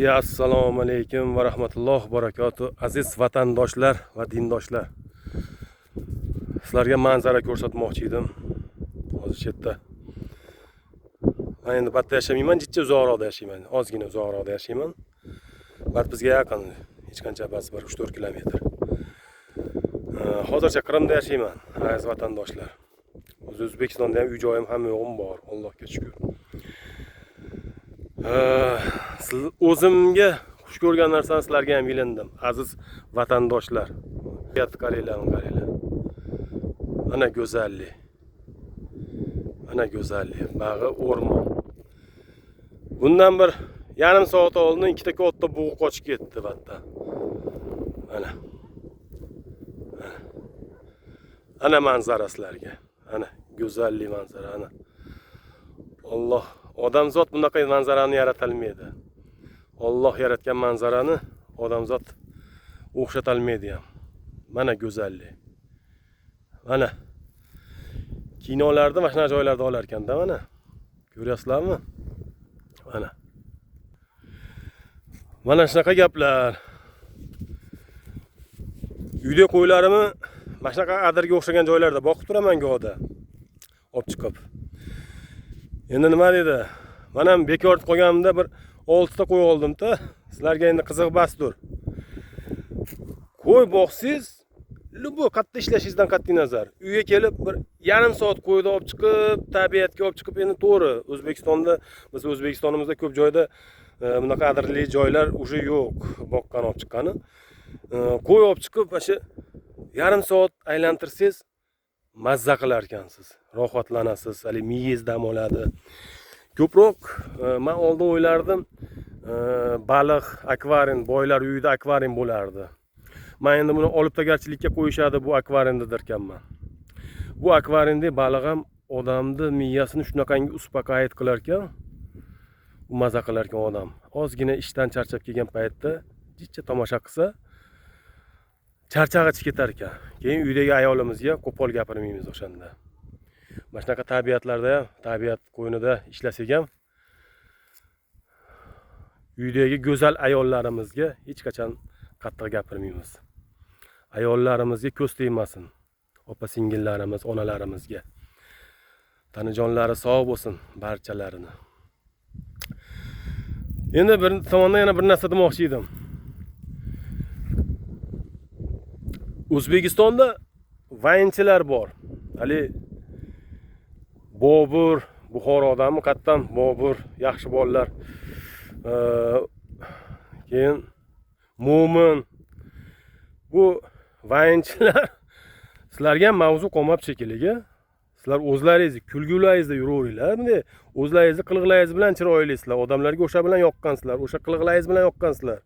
Assalomu alaykum va rahmatullohi va barakatuh. Aziz vatandoshlar va dindoshlar. Sizlarga manzara ko'rsatmoqchi edim. Hozir chetda. Men endi batda yashamayman, jicha uzoqroqda yashayman. Ozgina uzoqroqda yashayman. Bat bizga yaqin, hech qancha bas 3-4 kilometr. Hozircha Qrimda yashayman, aziz vatandoshlar. O'zbekistonda ham uy joyim hamma yo'g'im bor, Allohga shukr. O'zimga xush ko'rgan narsani sizlarga ham ilindim, aziz vatandoshlar. Qaranglar. Ana go'zallik. Ana go'zallik. Bag'i o'rmon. Bundan bir yarim soat oldin ikkita katta bug'u qochib ketdi batda. Ana. Ana manzara sizlarga. Ana go'zallik manzara ana. Alloh, odamzot bunaqa manzarani yaratolmaydi. Alloh yaratgan manzarani odamzot o'xshatolmaydi ham. Mana go'zallik. Mana kinolarda mana shunaqa joylarda olar ekanda mana. Ko'ryapsizlarmi? Mana. Mana shunaqa gaplar. Uyda qo'ylarimni mana shunaqa adirga o'xshagan joylarda boqib turaman go'da. Olib chiqib. Endi nima dedi? Mana bekor qo'yganimda bir 6 ta qo'y oldim-da. Sizlarga endi qiziq bastur. Qo'y boqsiz, lubo qatta ishlashingizdan qat'iy nazar. Uyga kelib bir yarim soat qo'yni olib chiqib, tabiatga olib chiqib, endi to'g'ri, O'zbekistonda, biz O'zbekistonimizda ko'p joyda bunaqa adirli joylar уже yo'q, boqqan olib chiqqani. Qo'y olib chiqib, o'sha yarim soat aylantirsangiz, mazza qilar ekansiz, rohatlanasiz, hali miyangiz dam oladi. Ko'proq men oldin o'ylardim, baliq, akvarium, boylar uyida akvarium bo'lardi. Men endi buni olibtagarchilikka qo'yishadi, bu akvariumda derkanman. Bu akvariumda baliq ham odamni miyasini shunaqangi uspokayit qilar ekan, maza qilar ekan odam. Ozgina ishdan charchab kelgan paytda jicha tomosha qilsa, charchag'i chiqib ketar ekan. Keyin uydagi ayolimizga qo'pol gapirmaymiz o'shanda. Mana shunaqa tabiatlarda ham, tabiat qo'ynida ishlasak ham uydagi go'zal ayollarimizga hech qachon qattiq gapirmaymiz. Ayollarimizga ko'z tegmasin. Opa-singillarimiz, onalarimizga. Tanijonlari sog' bo'lsin barchalarini. Endi bir tomondan yana bir narsa demoqchi edim. O'zbekistonda vayinchilar bor. Hali Bobur, Buxorodami qattan Bobur, yaxshi bolalar. Keyin Mo'min. Bu vayinchilar sizlarga ham mavzu qolmab shekilliga. Sizlar o'zlaringiz kulgularingizda yuraveringlar. Bunday o'zlaringizni qiliqlaringiz bilan chiroylisizlar. Odamlarga o'sha bilan yoqqansizlar, o'sha qiliqlaringiz bilan yoqqansizlar.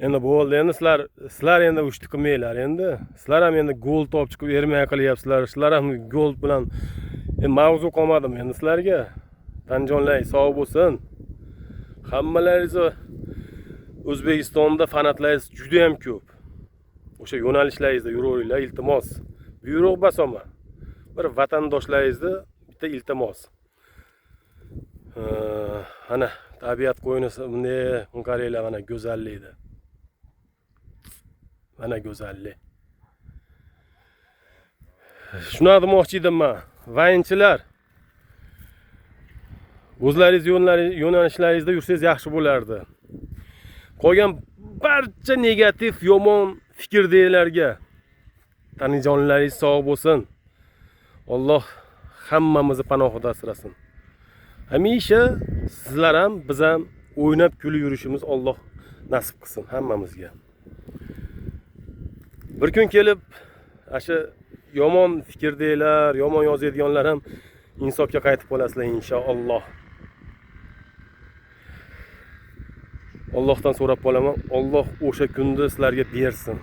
Endi bo'ldi, endi sizlar endi ushti qilmanglar endi. Sizlar ham endi gol top chiqib ermay qilyapsizlar. Sizlar ham gol bilan mavzu qolmadimi endi sizlarga? Tanjonlar sog' bo'lsin. Hammalaringiz O'zbekistonda fanatlaringiz juda ham ko'p. O'sha yo'nalishlaringizda yuraveringlar, iltimos. Buyruq basaman. Bir vatandoshlaringizni bitta iltimos. Ana tabiat qo'ynisi bunday qaranglar, mana go'zallikda. Mana go'zallik. Shuni demoqchi edim men. Vayinchilar, o'zlaringiz yo'nalishlaringizda yursangiz yaxshi bo'lardi. Qolgan barcha negativ, yomon fikrdaglarga tanijonlaringiz sog' bo'lsin. Alloh hammamizni panohida asrasin. Hamisha sizlar ham, biz ham o'ynab kulib yurishimiz Alloh nasib qilsin hammamizga. Bir kun kelib, o'sha yomon fikrdaglar, yomon yozadiganlar ham insofga qaytib qolasizlar inshaalloh. Allohdan so'rab qolaman, Alloh o'sha kunni sizlarga bersin.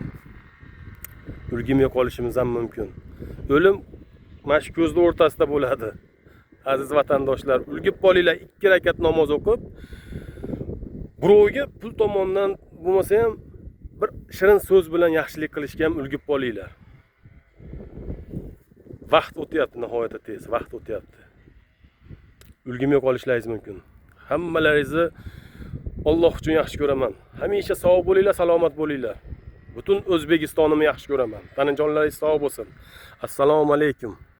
O'lgimga qolishimiz ham mumkin. O'lim mana shu ko'zning o'rtasida bo'ladi. Aziz vatandoshlar, ulgib qolinglar, 2 rakat namoz o'qib, birovga pul tomonidan bo'lmasa ham bir shirin so'z bilan yaxshilik qilishga ham ulgib qolinglar. Vaqt o'tyapti, nihoyatda tez, vaqt o'tyapti. Ulgimga qolishlaringiz mumkin. Hammalaringizni Alloh uchun yaxshi ko'raman. Hamisha sog' bo'linglar, salomat bo'linglar. Butun O'zbekistonimni yaxshi ko'raman. Tanajonlaringiz sog' bo'lsin. Assalomu alaykum.